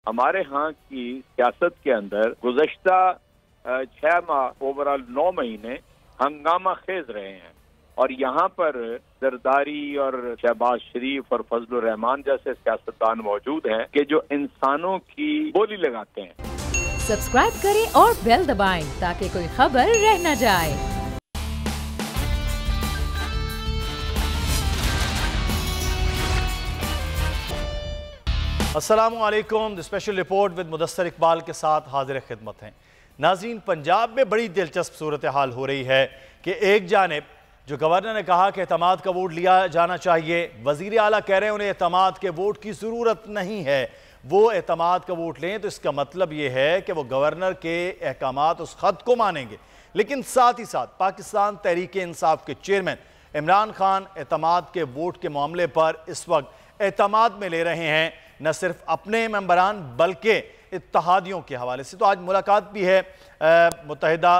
हमारे यहाँ की सियासत के अंदर गुज़श्ता 6 माह ओवरऑल 9 महीने हंगामा खेज रहे हैं और यहाँ पर जरदारी और शहबाज शरीफ और फजलुर रहमान जैसे सियासतदान मौजूद हैं कि जो इंसानों की बोली लगाते हैं। सब्सक्राइब करें और बेल दबाएं ताकि कोई खबर रह न जाए। अस्सलामुअलैकुम। Special report with Mudassar Iqbal के साथ हाजिर खिदमत हैं। नाज़रीन, पंजाब में बड़ी दिलचस्प सूरत हाल हो रही है कि एक जानिब जो गवर्नर ने कहा कि एतमाद का वोट लिया जाना चाहिए, वज़ीर आला कह रहे हैं उन्हें एतमाद के वोट की ज़रूरत नहीं है, वो एतमाद का वोट लें तो इसका मतलब ये है कि वो गवर्नर के अहकामात उस ख़त को मानेंगे। लेकिन साथ ही साथ पाकिस्तान तहरीक इंसाफ के चेयरमैन इमरान खान एतमाद के वोट के मामले पर इस वक्त एतमाद में ले रहे हैं, न सिर्फ अपने मेंबरान बल्कि इत्तहादियों के हवाले से। तो आज मुलाकात भी है मुत्तहिदा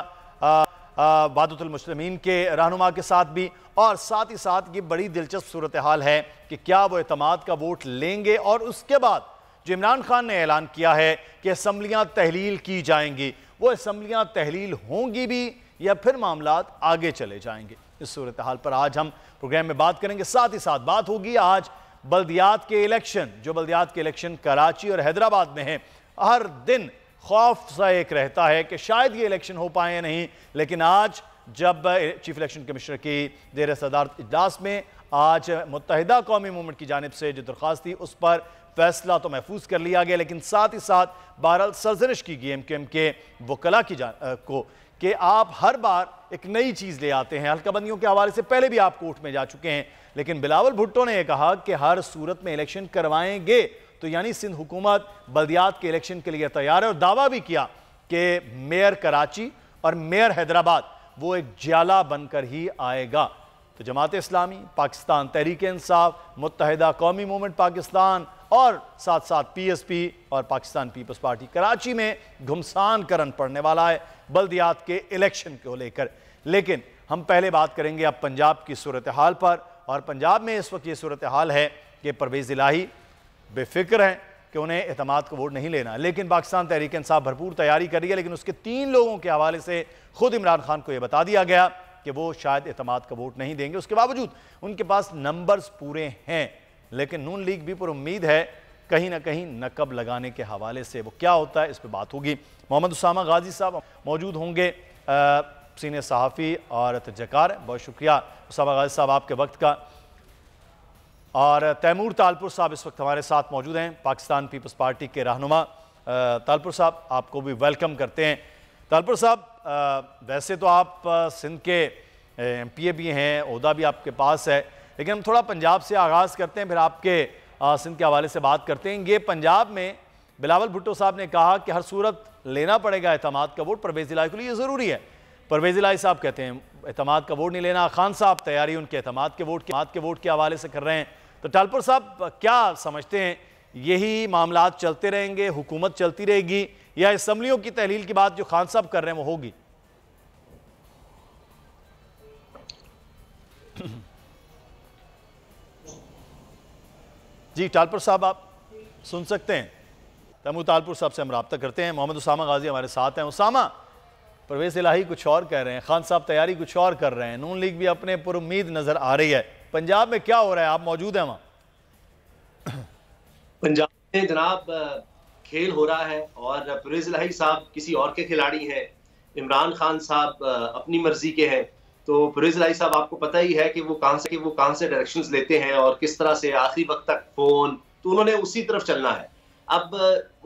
वादतुल मुस्लिमीन के रहनुमा के साथ भी, और साथ ही साथ ये बड़ी दिलचस्प सूरत हाल है कि क्या वो एतमाद का वोट लेंगे और उसके बाद जो इमरान खान ने ऐलान किया है कि असम्बलियाँ तहलील की जाएंगी, वो असम्बलियाँ तहलील होंगी भी या फिर मामलात आगे चले जाएंगे। इस सूरत हाल पर आज हम प्रोग्राम में बात करेंगे। साथ ही साथ बात होगी आज बल्दियात के इलेक्शन, जो बल्दियात के इलेक्शन कराची और हैदराबाद में हैं। हर दिन खौफ सा एक रहता है कि शायद ये इलेक्शन हो पाए या नहीं, लेकिन आज जब चीफ इलेक्शन कमिश्नर की देर सदारत इजलास में आज मुत्तहिदा कौमी मूवमेंट की जानिब से जो दरख्वास्त थी उस पर फैसला तो महफूज कर लिया गया, लेकिन साथ ही साथ बहरहाल सरजनिश की गई एमक्यूएम के वकला की को कि आप हर बार एक नई चीज़ ले आते हैं। हल्काबंदियों के हवाले से पहले भी आप कोर्ट में जा चुके हैं, लेकिन बिलावल भुट्टो ने यह कहा कि हर सूरत में इलेक्शन करवाएंगे, तो यानी सिंध हुकूमत बल्दियात के इलेक्शन के लिए तैयार है। और दावा भी किया कि मेयर कराची और मेयर हैदराबाद वो एक ज्याला बनकर ही आएगा। तो जमात इस्लामी, पाकिस्तान तहरीक इंसाफ, मुत्तहिदा कौमी मूवमेंट पाकिस्तान और साथ साथ पीएसपी और पाकिस्तान पीपल्स पार्टी कराची में घुमसान करन पड़ने वाला है बल्दियात के इलेक्शन को लेकर। लेकिन हम पहले बात करेंगे अब पंजाब की सूरत हाल पर, और पंजाब में इस वक्त ये सूरत हाल है कि परवेज़ इलाही बेफिक्र हैं कि उन्हें एतमाद का वोट नहीं लेना, लेकिन पाकिस्तान तहरीक इंसाफ भरपूर तैयारी कर रही है। लेकिन उसके 3 लोगों के हवाले से खुद इमरान खान को यह बता दिया गया कि वो शायद एतमाद का वोट नहीं देंगे। उसके बावजूद उनके पास नंबर्स पूरे हैं, लेकिन नून लीग भी पर उम्मीद है कहीं ना कहीं नकब लगाने के हवाले से। वो क्या होता है इस पर बात होगी। मोहम्मद उसामा गाजी साहब मौजूद होंगे, सीनियर सहाफ़ी और तजकार। बहुत शुक्रिया उसामा गाजी साहब आपके वक्त का। और तैमूर तालपुर साहब इस वक्त हमारे साथ मौजूद हैं, पाकिस्तान पीपल्स पार्टी के रहनुमा। तालपुर साहब आपको भी वेलकम करते हैं। तालपुर साहब, वैसे तो आप सिंध के MPA भी हैं, ओहदा भी आपके पास है, लेकिन हम थोड़ा पंजाब से आगाज़ करते हैं, फिर आपके सिंध के हवाले से बात करते हैं। ये पंजाब में बिलावल भुट्टो साहब ने कहा कि हर सूरत लेना पड़ेगा एतमाद का वोट परवेज़ इलाही के लिए, ज़रूरी है। परवेज़ इलाही साहब कहते हैं एतमाद का वोट नहीं लेना। खान साहब तैयारी उनके एतमाद के वोट के हवाले से कर रहे हैं। तो तालपुर साहब क्या समझते हैं, यही मामलात चलते रहेंगे, हुकूमत चलती रहेगी, या असम्बलियों की तहलील की बात जो खान साहब कर रहे हैं वो होगी? जी तालपुर साहब आप सुन सकते हैं? तैमूर तालपुर साहब से हम रब्ता करते हैं। मोहम्मद उसामा गाजी हमारे साथ हैं। उसामा, परवेज़ इलाही कुछ और कह रहे हैं, खान साहब तैयारी कुछ और कर रहे हैं, नून लीग भी अपने पर उम्मीद नजर आ रही है। पंजाब में क्या हो रहा है, आप मौजूद हैं वहाँ? पंजाब में जनाब खेल हो रहा है और परवेज़ इलाही साहब किसी और के खिलाड़ी हैं, इमरान खान साहब अपनी मर्जी के हैं। तो परवेज़ इलाही साहब आपको पता ही है कि वो कहां से डायरेक्शंस लेते हैं और किस तरह से आखिरी वक्त तक फोन, तो उन्होंने उसी तरफ चलना है। अब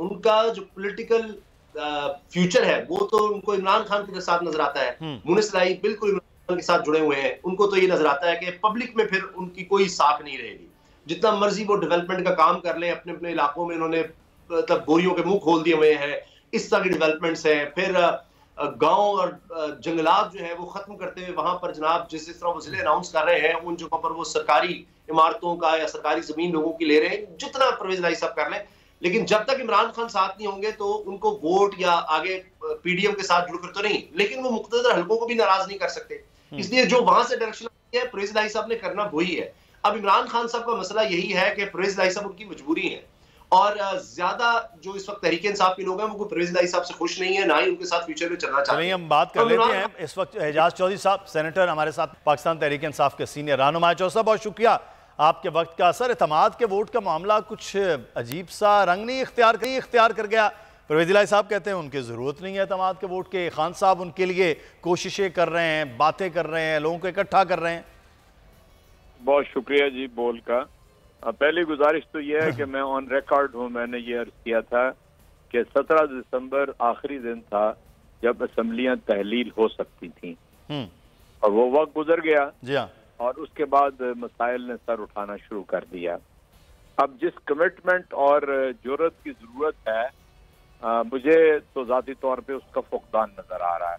उनका जो पॉलिटिकल फ्यूचर है वो तो उनको इमरान खान के साथ नजर आता है। मुनिस इलाही बिल्कुल इमरान खान के साथ जुड़े हुए हैं। उनको तो ये नजर आता है कि पब्लिक में फिर उनकी कोई साख नहीं रहेगी, जितना मर्जी वो डेवलपमेंट का काम कर ले। अपने अपने इलाकों में उन्होंने मतलब बोरियों के मुंह खोल दिए हुए हैं, इस तरह की डेवलपमेंट्स हैं। फिर गांव और जंगलात जो है वो खत्म करते हुए वहां पर जनाब जिस तरह वो जिले अनाउंस कर रहे हैं, उन जगहों पर वो सरकारी इमारतों का या सरकारी जमीन लोगों की ले रहे हैं, जितना परवेज़ इलाही साहब कर लें। लेकिन जब तक इमरान खान साथ नहीं होंगे तो उनको वोट या आगे पीडीएम के साथ जुड़कर तो नहीं, लेकिन वो मुख्तलिफ हलकों को भी नाराज नहीं कर सकते। इसलिए जो वहां से डायरेक्शन है परवेज़ इलाही साहब ने करना वही है। अब इमरान खान साहब का मसला यही है कि परवेज़ इलाही साहब उनकी मजबूरी है और ज्यादा जो इस वक्त तहरीक इंसाफ के लोग हैं वो परवेज इलाही साहब से खुश नहीं है, ना ही उनके साथ फ्यूचर में चलना चाहते हैं। हम बात कर लेते हैं इस वक्त एजाज चौधरी साहब, सेनेटर हमारे साथ, पाकिस्तान तहरीक इंसाफ के सीनियर रहनुमा। चौधरी साहब बहुत शुक्रिया आपके वक्त का। सर, एतमाद के वोट का मामला कुछ अजीब सा रंग नहीं इख्तियार कर गया। परवेज इलाही साहब कहते हैं उनकी ज़रूरत नहीं है एतमाद के वोट के, खान साहब उनके लिए कोशिशें कर रहे हैं, बातें कर रहे हैं, लोगों को इकट्ठा कर रहे हैं। बहुत शुक्रिया जी बोल का। पहली गुजारिश तो यह है कि मैं ऑन रिकॉर्ड हूँ, मैंने ये अर्ज किया था कि 17 दिसंबर आखिरी दिन था जब असम्बलियाँ तहलील हो सकती थी और वो वक्त गुजर गया। जी हाँ। और उसके बाद मसाइल ने सर उठाना शुरू कर दिया। अब जिस कमिटमेंट और जुर्रत की जरूरत है, मुझे तो जाती तौर पे उसका फुकदान नजर आ रहा है।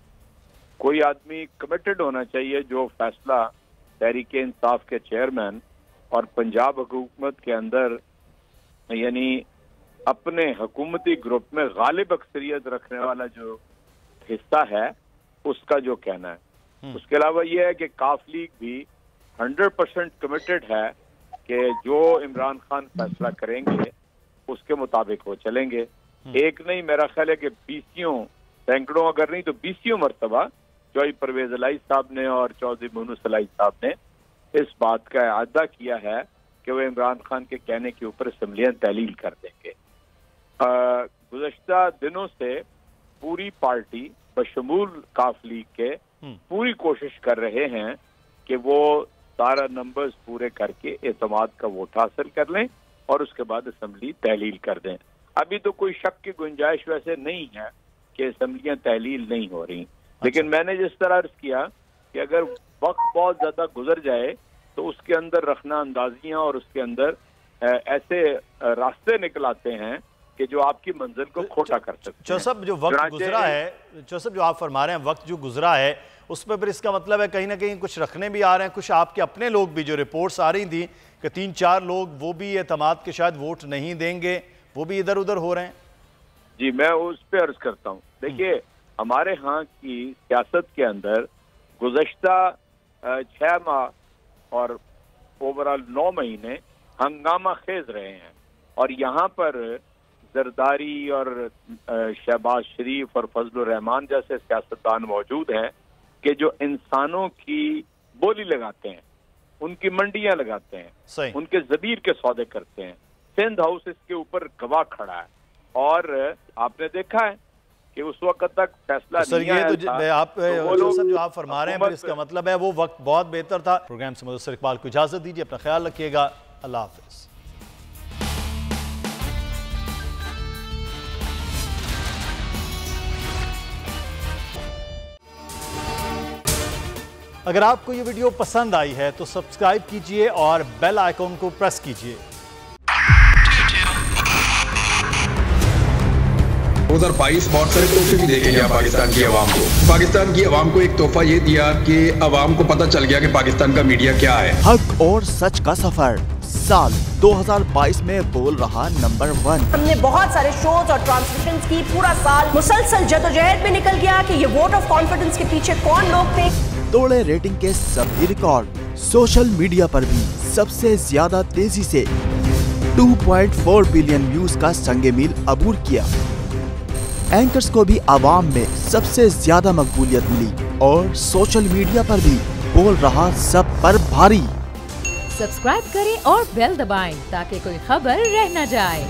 कोई आदमी कमिटेड होना चाहिए जो फैसला तहरीक इंसाफ के चेयरमैन और पंजाब हुकूमत के अंदर यानी अपने हुकूमती ग्रुप में गालिब अक्सरियत रखने वाला जो हिस्सा है उसका जो कहना है। उसके अलावा यह है कि काफ लीग भी 100% कमिटेड है कि जो इमरान खान फैसला करेंगे उसके मुताबिक वो चलेंगे। एक नहीं, मेरा ख्याल है कि 20 सैकड़ों अगर नहीं तो 20 मरतबा चौधरी परवेज इलाही साहब ने और चौधरी मुनूस इलाही साहब ने इस बात का इरादा किया है कि वो इमरान खान के कहने के ऊपर असम्बलियां तहलील कर देंगे। गुज़श्ता दिनों से पूरी पार्टी बशमूल काफ लीग के पूरी कोशिश कर रहे हैं कि वो सारा नंबर्स पूरे करके एतमाद का वोट हासिल कर लें और उसके बाद असम्बली तहलील कर दें। अभी तो कोई शक की गुंजाइश वैसे नहीं है कि असम्बलियां तहलील नहीं हो रही, लेकिन मैंने जिस तरह अर्ज किया कि अगर वक्त बहुत ज्यादा गुजर जाए तो उसके अंदर रखना अंदाजियां और उसके अंदर ऐसे रास्ते निकल आते हैं कि जो आपकी मंजिल को खोटा कर सकते हैं। चौसब जो वक्त गुजरा है, चौसब जो आप फरमा रहे हैं वक्त जो गुजरा है उस पर फिर इसका मतलब है कहीं ना कहीं कुछ रखने भी आ रहे हैं, कुछ आपके अपने लोग भी, जो रिपोर्ट्स आ रही थी कि 3-4 लोग वो भी एतमाद के शायद वोट नहीं देंगे, वो भी इधर उधर हो रहे हैं। जी, मैं उस पर अर्ज करता हूँ। देखिए, हमारे यहाँ की सियासत के अंदर गुज़श्ता 6 माह और ओवरऑल 9 महीने हंगामा खेज रहे हैं और यहाँ पर जरदारी और शहबाज शरीफ और फजलुर रहमान जैसे सियासतदान मौजूद हैं कि जो इंसानों की बोली लगाते हैं, उनकी मंडियां लगाते हैं, उनके जबीर के सौदे करते हैं। सिंध हाउस इसके ऊपर गवाह खड़ा है और आपने देखा है कि उस वक्त तक फैसला नहीं आया था। जो आप फरमा रहे हैं इसका मतलब है वो वक्त बहुत बेहतर था। प्रोग्राम से मुदस्सिर इकबाल को इजाजत दीजिए, अपना ख्याल रखिएगा, अल्लाह हाफिज। अगर आपको ये वीडियो पसंद आई है तो सब्सक्राइब कीजिए और बेल आइकॉन को प्रेस कीजिए। 2022 बहुत सारे तोहफे भी देखे गया पाकिस्तान की आवाम को। पाकिस्तान की आवाम को एक तोहफा ये दिया कि आवाम को पता चल गया कि पाकिस्तान का मीडिया क्या है। हक और सच का सफर साल 2022 में बोल रहा नंबर 1। हमने बहुत सारे शोज और ट्रांसमिशंस की, पूरा साल मुसलसल जदोजहद में निकल गया कि ये वोट ऑफ कॉन्फिडेंस के पीछे कौन लोग थे। तोड़े रेटिंग के सभी रिकॉर्ड। सोशल मीडिया पर भी सबसे ज्यादा तेजी से 2.4 बिलियन व्यूज का संगे मील अबूर किया। एंकर्स को भी आवाम में सबसे ज्यादा मकबूलियत मिली और सोशल मीडिया पर भी बोल रहा सब पर भारी। सब्सक्राइब करें और बेल दबाएं ताकि कोई खबर रह न जाए।